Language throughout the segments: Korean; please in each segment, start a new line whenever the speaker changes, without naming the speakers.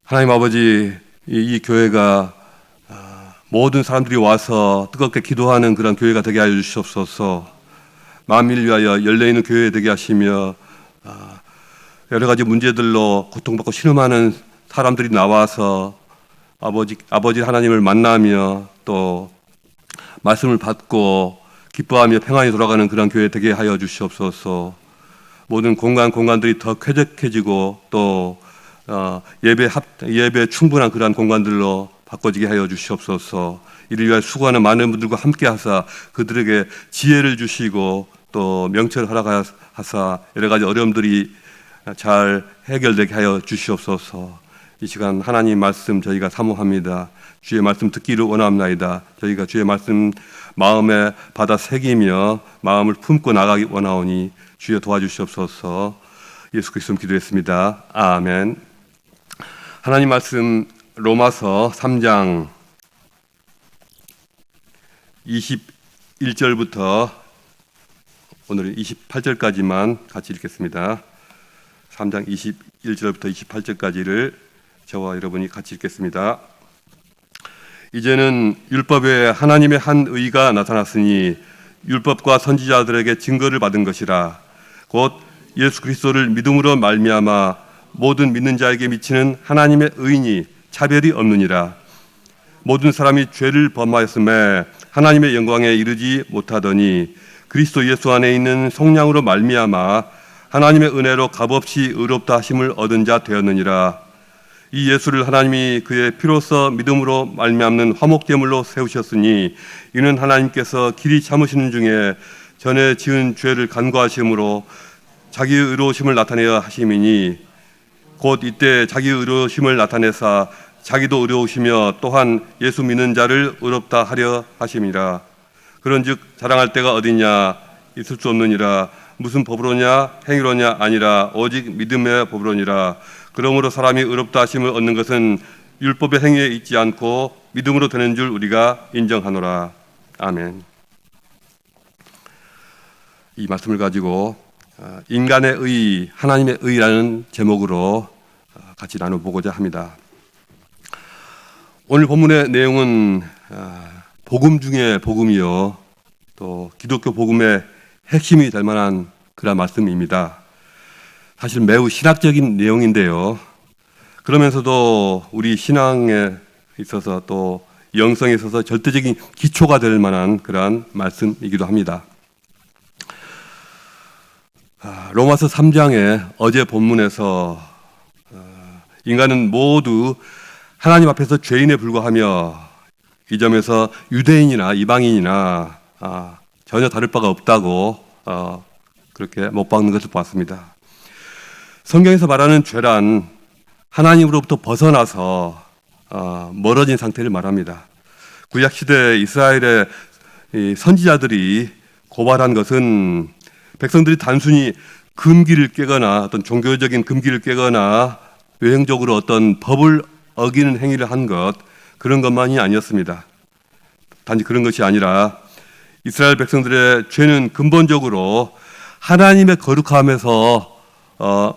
하나님 아버지, 이 교회가 모든 사람들이 와서 뜨겁게 기도하는 그런 교회가 되게 하여 주시옵소서. 만민을 위하여 열려있는 교회 되게 하시며 여러 가지 문제들로 고통받고 신음하는 사람들이 나와서 아버지 하나님을 만나며 또 말씀을 받고 기뻐하며 평안히 돌아가는 그런 교회 되게 하여 주시옵소서. 모든 공간들이 더 쾌적해지고 또 예배 충분한 그러한 공간들로 바꿔지게 하여 주시옵소서. 이를 위하여 수고하는 많은 분들과 함께 하사 그들에게 지혜를 주시고 또 명철을 허락하사 여러 가지 어려움들이 잘 해결되게 하여 주시옵소서. 이 시간 하나님 말씀 저희가 사모합니다. 주의 말씀 듣기를 원합나이다. 저희가 주의 말씀 마음에 받아 새기며 마음을 품고 나가기 원하오니 주여 도와주시옵소서. 예수 그리스도로 기도했습니다. 아멘. 하나님 말씀 로마서 3장 21절부터 오늘 28절까지만 같이 읽겠습니다. 3장 21절부터 28절까지를 저와 여러분이 같이 읽겠습니다. 이제는 율법에 하나님의 한 의가 나타났으니 율법과 선지자들에게 증거를 받은 것이라. 곧 예수 그리스도를 믿음으로 말미암아 모든 믿는 자에게 미치는 하나님의 의인이 차별이 없느니라. 모든 사람이 죄를 범하였음에 하나님의 영광에 이르지 못하더니 그리스도 예수 안에 있는 성령으로 말미암아 하나님의 은혜로 값없이 의롭다 하심을 얻은 자 되었느니라. 이 예수를 하나님이 그의 피로써 믿음으로 말미암는 화목제물로 세우셨으니 이는 하나님께서 길이 참으시는 중에 전에 지은 죄를 간구하심으로 자기의 의로우심을 나타내어 하심이니 곧 이때 자기의 의로우심을 나타내사 자기도 의로우시며 또한 예수 믿는 자를 의롭다 하려 하심이라. 그런즉 자랑할 때가 어디냐? 있을 수 없느니라. 무슨 법으로냐? 행위로냐? 아니라 오직 믿음의 법으로니라. 그러므로 사람이 의롭다 하심을 얻는 것은 율법의 행위에 있지 않고 믿음으로 되는 줄 우리가 인정하노라. 아멘. 이 말씀을 가지고 인간의 의, 하나님의 의라는 제목으로 같이 나눠보고자 합니다. 오늘 본문의 내용은 복음 중에 복음이요 또 기독교 복음의 핵심이 될 만한 그런 말씀입니다. 사실 매우 신학적인 내용인데요. 그러면서도 우리 신앙에 있어서 또 영성에 있어서 절대적인 기초가 될 만한 그러한 말씀이기도 합니다. 로마서 3장의 어제 본문에서 인간은 모두 하나님 앞에서 죄인에 불과하며 이 점에서 유대인이나 이방인이나 전혀 다를 바가 없다고 그렇게 못 박는 것을 봤습니다. 성경에서 말하는 죄란 하나님으로부터 벗어나서 멀어진 상태를 말합니다. 구약시대 이스라엘의 선지자들이 고발한 것은 백성들이 단순히 금기를 깨거나 어떤 종교적인 금기를 깨거나 외형적으로 어떤 법을 어기는 행위를 한 것, 그런 것만이 아니었습니다. 단지 그런 것이 아니라 이스라엘 백성들의 죄는 근본적으로 하나님의 거룩함에서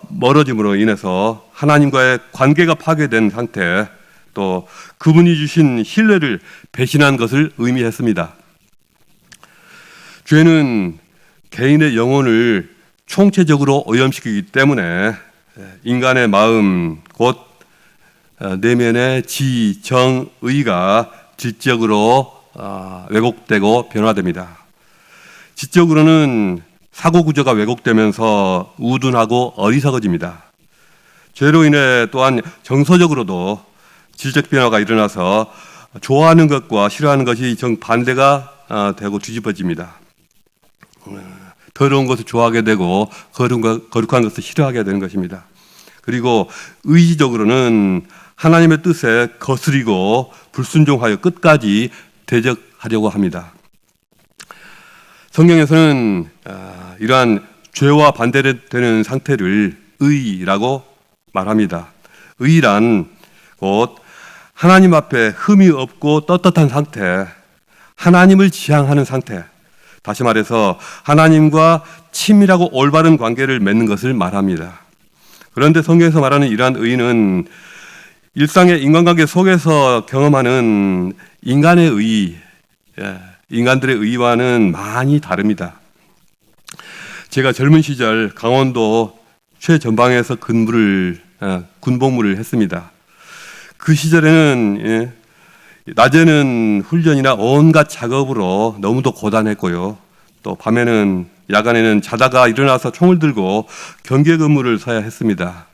멀어짐으로 인해서 하나님과의 관계가 파괴된 상태, 또 그분이 주신 신뢰를 배신한 것을 의미했습니다. 죄는 개인의 영혼을 총체적으로 오염시키기 때문에 인간의 마음, 곧 내면의 지, 정, 의가 질적으로 왜곡되고 변화됩니다. 지적으로는 사고 구조가 왜곡되면서 우둔하고 어리석어집니다. 죄로 인해 또한 정서적으로도 질적 변화가 일어나서 좋아하는 것과 싫어하는 것이 정반대가 되고 뒤집어집니다. 더러운 것을 좋아하게 되고 거룩한 것을 싫어하게 되는 것입니다. 그리고 의지적으로는 하나님의 뜻에 거스리고 불순종하여 끝까지 대적하려고 합니다. 성경에서는 이러한 죄와 반대되는 상태를 의라고 말합니다. 의란 곧 하나님 앞에 흠이 없고 떳떳한 상태, 하나님을 지향하는 상태, 다시 말해서 하나님과 친밀하고 올바른 관계를 맺는 것을 말합니다. 그런데 성경에서 말하는 이러한 의는 일상의 인간관계 속에서 경험하는 인간의 의, 인간들의 의와는 많이 다릅니다. 제가 젊은 시절 강원도 최전방에서 군복무를 했습니다. 그 시절에는 낮에는 훈련이나 온갖 작업으로 너무도 고단했고요. 또 밤에는 야간에는 자다가 일어나서 총을 들고 경계 근무를 서야 했습니다.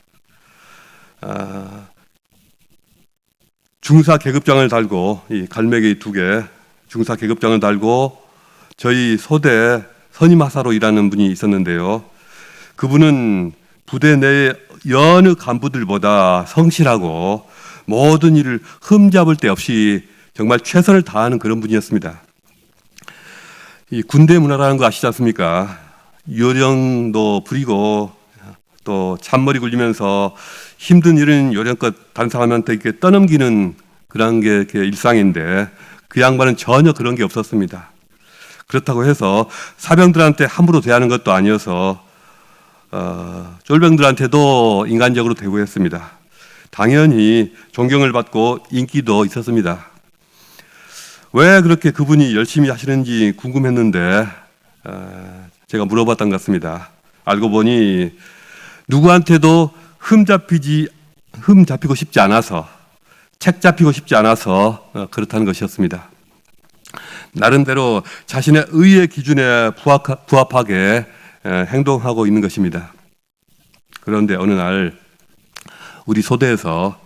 중사 계급장을 달고 이 갈매기 2개 중사 계급장을 달고 저희 소대 선임하사로 일하는 분이 있었는데요. 그분은 부대 내 여느 간부들보다 성실하고 모든 일을 흠잡을 데 없이 정말 최선을 다하는 그런 분이었습니다. 이 군대 문화라는 거 아시지 않습니까? 요령도 부리고 또 잔머리 굴리면서 힘든 일은 요령껏 다른 사람한테 이렇게 떠넘기는 그런 게 이렇게 일상인데 그 양반은 전혀 그런 게 없었습니다. 그렇다고 해서 사병들한테 함부로 대하는 것도 아니어서 쫄병들한테도 인간적으로 대우했습니다. 당연히 존경을 받고 인기도 있었습니다. 왜 그렇게 그분이 열심히 하시는지 궁금했는데 제가 물어봤던 것 같습니다. 알고 보니 누구한테도 흠 잡히고 싶지 않아서, 책 잡히고 싶지 않아서 그렇다는 것이었습니다. 나름대로 자신의 의의 기준에 부합하게 행동하고 있는 것입니다. 그런데 어느 날 우리 소대에서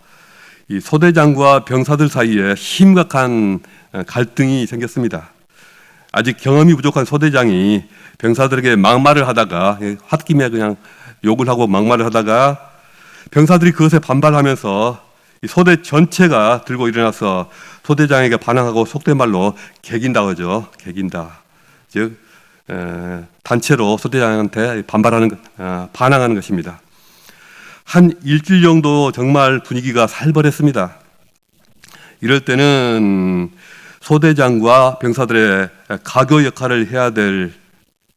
이 소대장과 병사들 사이에 심각한 갈등이 생겼습니다. 아직 경험이 부족한 소대장이 병사들에게 막말을 하다가 홧김에 그냥 욕을 하고 막말을 하다가 병사들이 그것에 반발하면서 이 소대 전체가 들고 일어나서 소대장에게 반항하고 속된 말로 개긴다고 하죠. 개긴다. 즉 단체로 소대장한테 반항하는 것입니다. 한 일주일 정도 정말 분위기가 살벌했습니다. 이럴 때는 소대장과 병사들의 가교 역할을 해야 될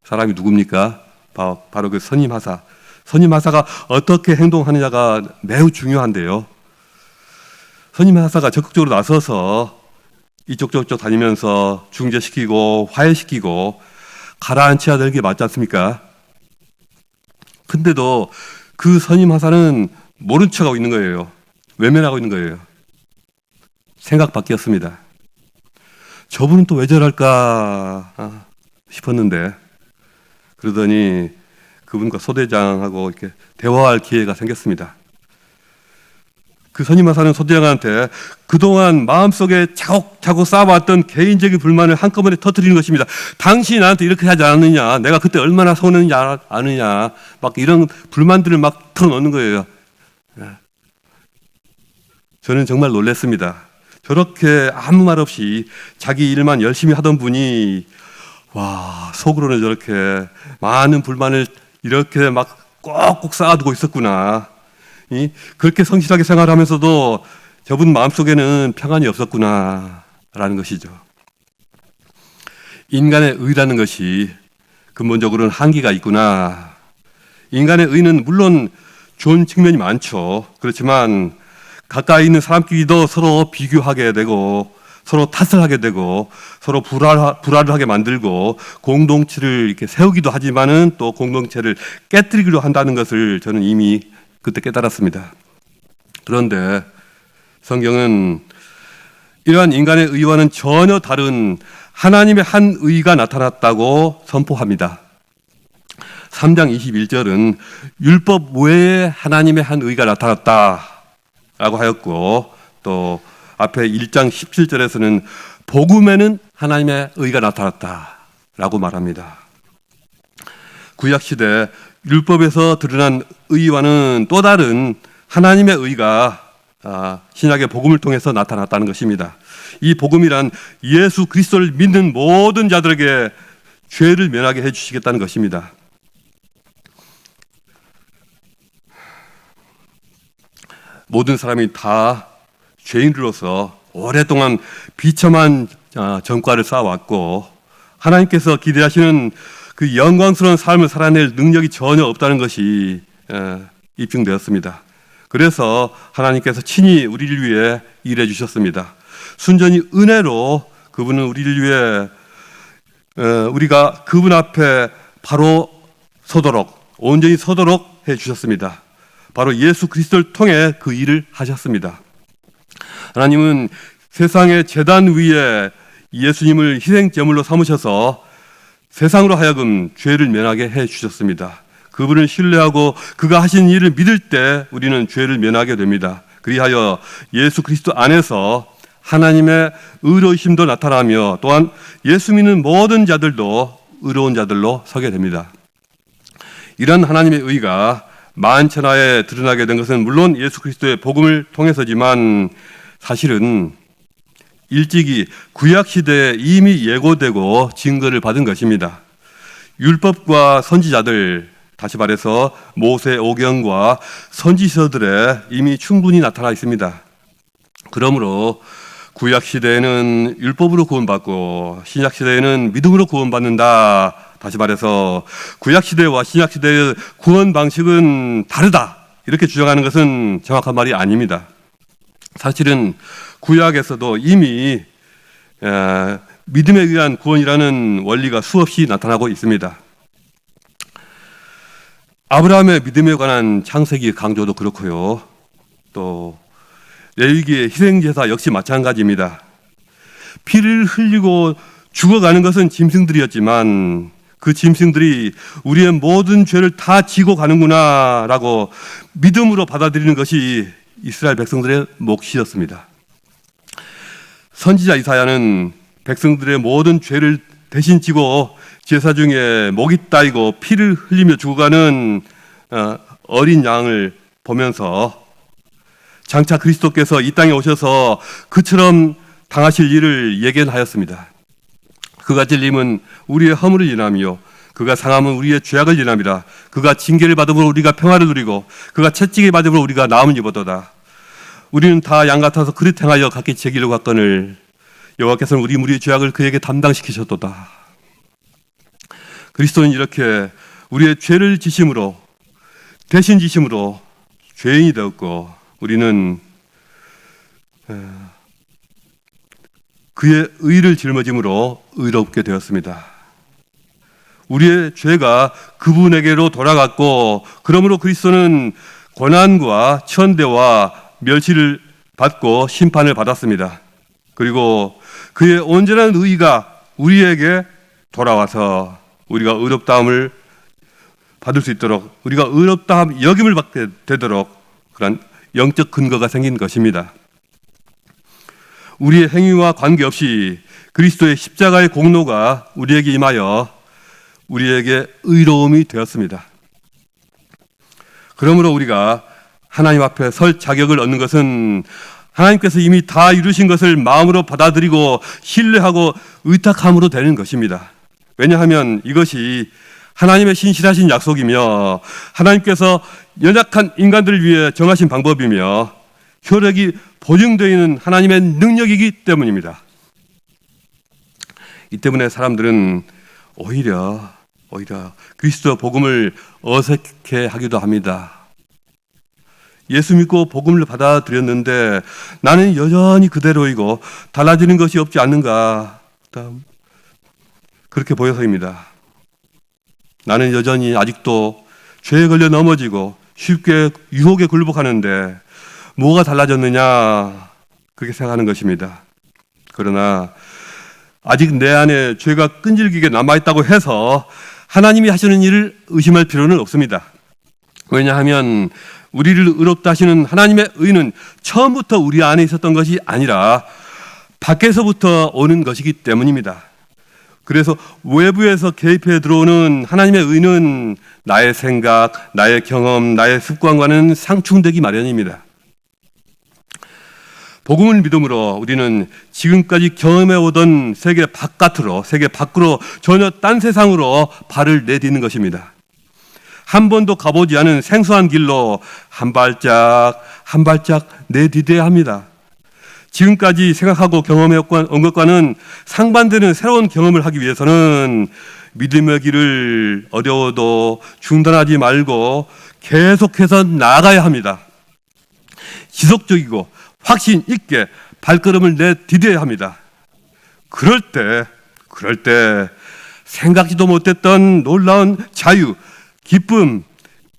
사람이 누굽니까? 바로 그 선임하사. 선임하사가 어떻게 행동하느냐가 매우 중요한데요. 선임하사가 적극적으로 나서서 이쪽 저쪽 다니면서 중재시키고 화해시키고 가라앉혀야 될 게 맞지 않습니까? 근데도 그 선임하사는 모른 척하고 있는 거예요. 외면하고 있는 거예요. 생각 바뀌었습니다. 저분은 또 왜 저럴까 싶었는데 그러더니 그분과 소대장하고 이렇게 대화할 기회가 생겼습니다. 그 선임하사는 소대장한테 그동안 마음속에 차곡차곡 쌓아왔던 개인적인 불만을 한꺼번에 터뜨리는 것입니다. 당신이 나한테 이렇게 하지 않느냐, 내가 그때 얼마나 서운했는지 아느냐, 막 이런 불만들을 막 털어놓는 거예요. 저는 정말 놀랐습니다. 저렇게 아무 말 없이 자기 일만 열심히 하던 분이 속으로는 저렇게 많은 불만을 이렇게 막 꼭꼭 쌓아두고 있었구나. 그렇게 성실하게 생활하면서도 저분 마음속에는 평안이 없었구나 라는 것이죠. 인간의 의라는 것이 근본적으로는 한계가 있구나. 인간의 의는 물론 좋은 측면이 많죠. 그렇지만 가까이 있는 사람끼리도 서로 비교하게 되고 서로 탓을 하게 되고 서로 불화를 하게 만들고 공동체를 이렇게 세우기도 하지만은 또 공동체를 깨뜨리기도 한다는 것을 저는 이미 그때 깨달았습니다. 그런데 성경은 이러한 인간의 의와는 전혀 다른 하나님의 한 의가 나타났다고 선포합니다. 3장 21절은 율법 외에 하나님의 한 의가 나타났다라고 하였고 또 앞에 1장 17절에서는 복음에는 하나님의 의가 나타났다라고 말합니다. 구약시대 율법에서 드러난 의와는 또 다른 하나님의 의가 신약의 복음을 통해서 나타났다는 것입니다. 이 복음이란 예수 그리스도를 믿는 모든 자들에게 죄를 면하게 해주시겠다는 것입니다. 모든 사람이 다 죄인으로서 오랫동안 비참한 전과를 쌓아왔고 하나님께서 기대하시는 그 영광스러운 삶을 살아낼 능력이 전혀 없다는 것이 입증되었습니다. 그래서 하나님께서 친히 우리를 위해 일해 주셨습니다. 순전히 은혜로 그분은 우리를 위해 우리가 그분 앞에 바로 서도록, 온전히 서도록 해 주셨습니다. 바로 예수 그리스도를 통해 그 일을 하셨습니다. 하나님은 세상의 제단 위에 예수님을 희생제물로 삼으셔서 세상으로 하여금 죄를 면하게 해 주셨습니다. 그분을 신뢰하고 그가 하신 일을 믿을 때 우리는 죄를 면하게 됩니다. 그리하여 예수 그리스도 안에서 하나님의 의로우심도 나타나며 또한 예수 믿는 모든 자들도 의로운 자들로 서게 됩니다. 이런 하나님의 의가 만천하에 드러나게 된 것은 물론 예수 그리스도의 복음을 통해서지만 사실은 일찍이 구약 시대에 이미 예고되고 증거를 받은 것입니다. 율법과 선지자들, 다시 말해서 모세 오경과 선지서들에 이미 충분히 나타나 있습니다. 그러므로 구약 시대에는 율법으로 구원받고 신약 시대에는 믿음으로 구원받는다. 다시 말해서 구약 시대와 신약 시대의 구원 방식은 다르다. 이렇게 주장하는 것은 정확한 말이 아닙니다. 사실은 구약에서도 이미 믿음에 의한 구원이라는 원리가 수없이 나타나고 있습니다. 아브라함의 믿음에 관한 창세기 강조도 그렇고요. 또 레위기의 희생제사 역시 마찬가지입니다. 피를 흘리고 죽어가는 것은 짐승들이었지만 그 짐승들이 우리의 모든 죄를 다 지고 가는구나 라고 믿음으로 받아들이는 것이 이스라엘 백성들의 몫이었습니다. 선지자 이사야는 백성들의 모든 죄를 대신 지고 제사 중에 목이 따이고 피를 흘리며 죽어가는 어린 양을 보면서 장차 그리스도께서 이 땅에 오셔서 그처럼 당하실 일을 예견하였습니다. 그가 찔림은 우리의 허물을 인하며 그가 상함은 우리의 죄악을 인함이라. 그가 징계를 받음으로 우리가 평화를 누리고 그가 채찍을 받음으로 우리가 나음을 입었도다. 우리는 다 양 같아서 그릇 행하여 각기 제 길로 갔거늘 여호와께서는 우리 무리의 죄악을 그에게 담당시키셨도다. 그리스도는 이렇게 우리의 죄를 지심으로 대신 지심으로 죄인이 되었고 우리는 그의 의를 짊어짐으로 의롭게 되었습니다. 우리의 죄가 그분에게로 돌아갔고 그러므로 그리스도는 고난과 천대와 멸시를 받고 심판을 받았습니다. 그리고 그의 온전한 의가 우리에게 돌아와서 우리가 의롭다함을 받을 수 있도록 우리가 의롭다함 여김을 받게 되도록 그런 영적 근거가 생긴 것입니다. 우리의 행위와 관계없이 그리스도의 십자가의 공로가 우리에게 임하여 우리에게 의로움이 되었습니다. 그러므로 우리가 하나님 앞에 설 자격을 얻는 것은 하나님께서 이미 다 이루신 것을 마음으로 받아들이고 신뢰하고 의탁함으로 되는 것입니다. 왜냐하면 이것이 하나님의 신실하신 약속이며 하나님께서 연약한 인간들을 위해 정하신 방법이며 효력이 보증되어 있는 하나님의 능력이기 때문입니다. 이 때문에 사람들은 오히려 그리스도 복음을 어색해하기도 합니다. 예수 믿고 복음을 받아들였는데 나는 여전히 그대로이고 달라지는 것이 없지 않는가 그렇게 보여서입니다. 나는 여전히 아직도 죄에 걸려 넘어지고 쉽게 유혹에 굴복하는데 뭐가 달라졌느냐 그렇게 생각하는 것입니다. 그러나 아직 내 안에 죄가 끈질기게 남아있다고 해서 하나님이 하시는 일을 의심할 필요는 없습니다. 왜냐하면 우리를 의롭다 하시는 하나님의 의는 처음부터 우리 안에 있었던 것이 아니라 밖에서부터 오는 것이기 때문입니다. 그래서 외부에서 개입해 들어오는 하나님의 의는 나의 생각, 나의 경험, 나의 습관과는 상충되기 마련입니다. 복음을 믿음으로 우리는 지금까지 경험해 오던 세계 바깥으로, 세계 밖으로 전혀 딴 세상으로 발을 내딛는 것입니다. 한 번도 가보지 않은 생소한 길로 한 발짝 한 발짝 내디뎌야 합니다. 지금까지 생각하고 경험해 온 것과는 상반되는 새로운 경험을 하기 위해서는 믿음의 길을 어려워도 중단하지 말고 계속해서 나아가야 합니다. 지속적이고 확신 있게 발걸음을 내디뎌야 합니다. 그럴 때 생각지도 못했던 놀라운 자유, 기쁨,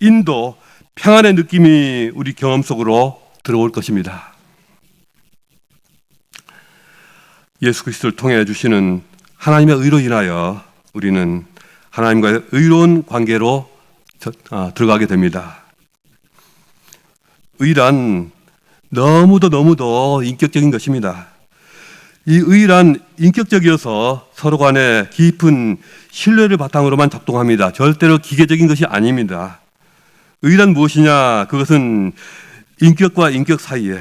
인도, 평안의 느낌이 우리 경험 속으로 들어올 것입니다. 예수 그리스도를 통해 주시는 하나님의 의로 인하여 우리는 하나님과의 의로운 관계로 들어가게 됩니다. 의란 너무도 인격적인 것입니다. 이 의란 인격적이어서 서로 간에 깊은 신뢰를 바탕으로만 작동합니다. 절대로 기계적인 것이 아닙니다. 의란 무엇이냐? 그것은 인격과 인격 사이에,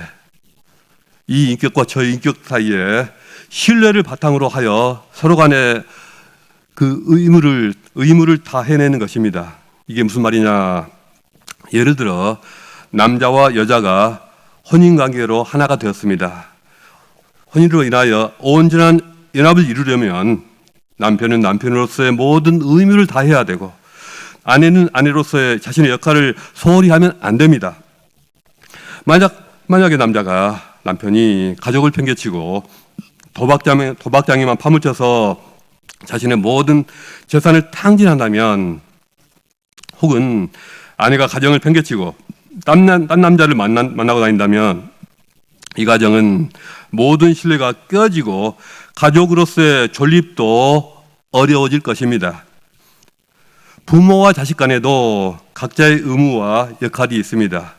이 인격과 저 인격 사이에 신뢰를 바탕으로 하여 서로 간에 그 의무를 다 해내는 것입니다. 이게 무슨 말이냐? 예를 들어 남자와 여자가 혼인관계로 하나가 되었습니다. 혼인으로 인하여 온전한 연합을 이루려면 남편은 남편으로서의 모든 의무를 다해야 되고 아내는 아내로서의 자신의 역할을 소홀히 하면 안 됩니다. 만약에 남편이 가족을 팽개치고 도박장에만 파묻혀서 자신의 모든 재산을 탕진한다면, 혹은 아내가 가정을 팽개치고 딴 남자를 만나고 다닌다면 이 가정은 모든 신뢰가 깨지고 가족으로서의 존립도 어려워질 것입니다. 부모와 자식 간에도 각자의 의무와 역할이 있습니다.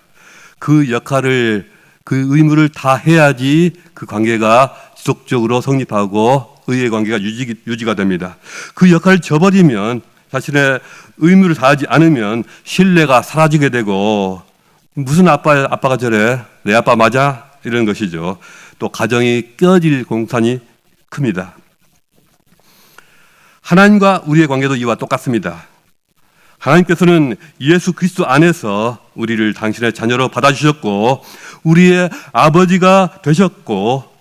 그 의무를 다 해야지 그 관계가 지속적으로 성립하고 의의 관계가 유지가 됩니다. 그 역할을 저버리면, 자신의 의무를 다하지 않으면 신뢰가 사라지게 되고, 무슨 아빠가 저래? 내 아빠 맞아? 이런 것이죠. 또 가정이 깨어질 공산이 큽니다. 하나님과 우리의 관계도 이와 똑같습니다. 하나님께서는 예수 그리스도 안에서 우리를 당신의 자녀로 받아주셨고 우리의 아버지가 되셨고,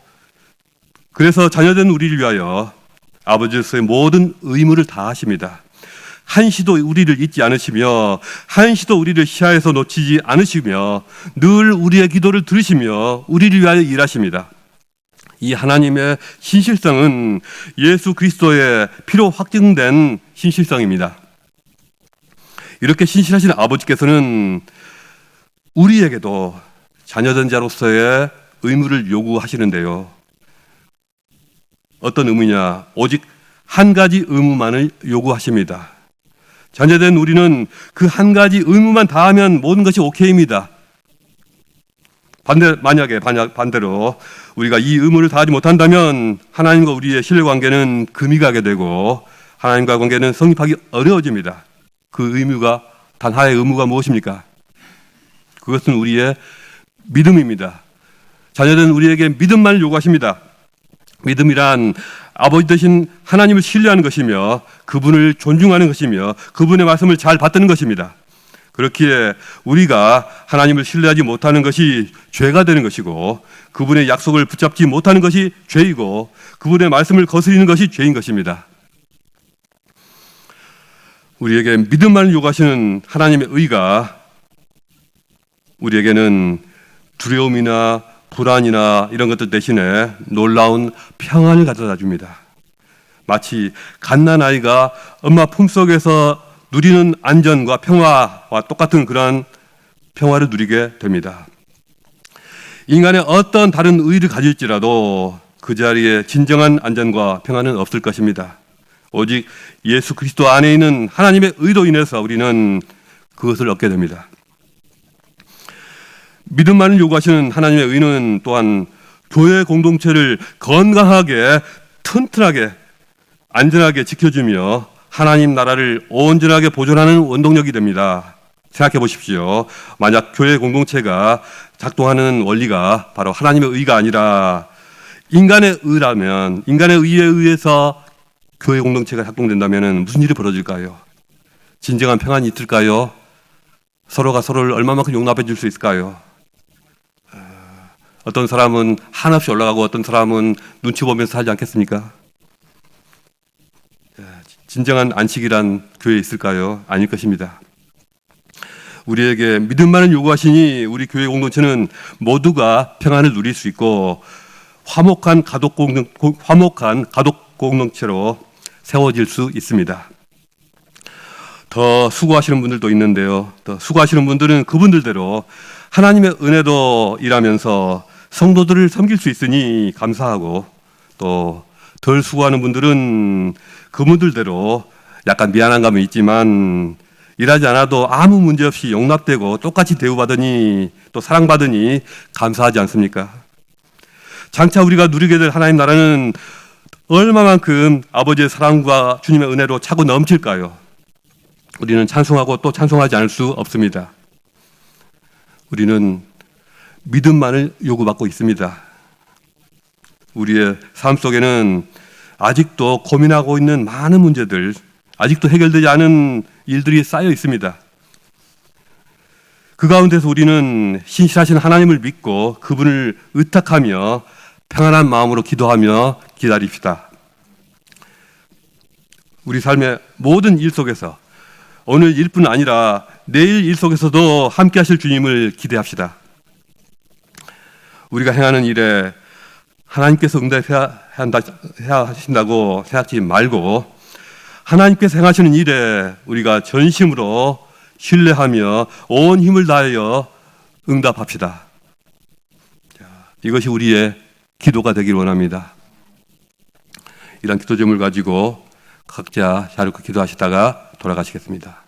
그래서 자녀된 우리를 위하여 아버지로서의 모든 의무를 다하십니다. 한시도 우리를 잊지 않으시며 한시도 우리를 시야에서 놓치지 않으시며 늘 우리의 기도를 들으시며 우리를 위하여 일하십니다. 이 하나님의 신실성은 예수 그리스도의 피로 확증된 신실성입니다. 이렇게 신실하신 아버지께서는 우리에게도 자녀된 자로서의 의무를 요구하시는데요. 어떤 의무냐? 오직 한 가지 의무만을 요구하십니다. 자녀된 우리는 그 한 가지 의무만 다하면 모든 것이 오케이입니다. 반대로 우리가 이 의무를 다하지 못한다면 하나님과 우리의 신뢰관계는 금이 가게 되고 하나님과 관계는 성립하기 어려워집니다. 그 의무가, 단 하나의 의무가 무엇입니까? 그것은 우리의 믿음입니다. 자녀된 우리에게 믿음만을 요구하십니다. 믿음이란 아버지 되신 하나님을 신뢰하는 것이며 그분을 존중하는 것이며 그분의 말씀을 잘 받드는 것입니다. 그렇기에 우리가 하나님을 신뢰하지 못하는 것이 죄가 되는 것이고 그분의 약속을 붙잡지 못하는 것이 죄이고 그분의 말씀을 거스리는 것이 죄인 것입니다. 우리에게 믿음만을 요구하시는 하나님의 의가 우리에게는 두려움이나 불안이나 이런 것들 대신에 놀라운 평안을 가져다 줍니다. 마치 갓난아이가 엄마 품속에서 누리는 안전과 평화와 똑같은 그러한 평화를 누리게 됩니다. 인간의 어떤 다른 의를 가질지라도 그 자리에 진정한 안전과 평안은 없을 것입니다. 오직 예수 그리스도 안에 있는 하나님의 의로 인해서 우리는 그것을 얻게 됩니다. 믿음만을 요구하시는 하나님의 의는 또한 교회 공동체를 건강하게, 튼튼하게, 안전하게 지켜주며 하나님 나라를 온전하게 보존하는 원동력이 됩니다. 생각해 보십시오. 만약 교회 공동체가 작동하는 원리가 바로 하나님의 의가 아니라 인간의 의라면, 인간의 의에 의해서 교회 공동체가 작동된다면 무슨 일이 벌어질까요? 진정한 평안이 있을까요? 서로가 서로를 얼마만큼 용납해 줄 수 있을까요? 어떤 사람은 한없이 올라가고 어떤 사람은 눈치 보면서 살지 않겠습니까? 진정한 안식이란 교회에 있을까요? 아닐 것입니다. 우리에게 믿음만을 요구하시니 우리 교회 공동체는 모두가 평안을 누릴 수 있고 화목한 가족 공동체로 세워질 수 있습니다. 더 수고하시는 분들도 있는데요. 더 수고하시는 분들은 그분들대로 하나님의 은혜도 일하면서 성도들을 섬길 수 있으니 감사하고, 또 덜 수고하는 분들은 그분들대로 약간 미안한 감은 있지만 일하지 않아도 아무 문제 없이 용납되고 똑같이 대우받으니, 또 사랑받으니 감사하지 않습니까? 장차 우리가 누리게 될 하나님 나라는 얼마만큼 아버지의 사랑과 주님의 은혜로 차고 넘칠까요? 우리는 찬송하고 또 찬송하지 않을 수 없습니다. 우리는 믿음만을 요구받고 있습니다. 우리의 삶 속에는 아직도 고민하고 있는 많은 문제들, 아직도 해결되지 않은 일들이 쌓여 있습니다. 그 가운데서 우리는 신실하신 하나님을 믿고 그분을 의탁하며 평안한 마음으로 기도하며 기다립시다. 우리 삶의 모든 일 속에서 오늘 일뿐 아니라 내일 일 속에서도 함께 하실 주님을 기대합시다. 우리가 행하는 일에 하나님께서 응답해야 하신다고 생각하지 말고 하나님께서 행하시는 일에 우리가 전심으로 신뢰하며 온 힘을 다하여 응답합시다. 이것이 우리의 기도가 되길 원합니다. 이런 기도 제목을 가지고 각자 자유롭게 기도하시다가 돌아가시겠습니다.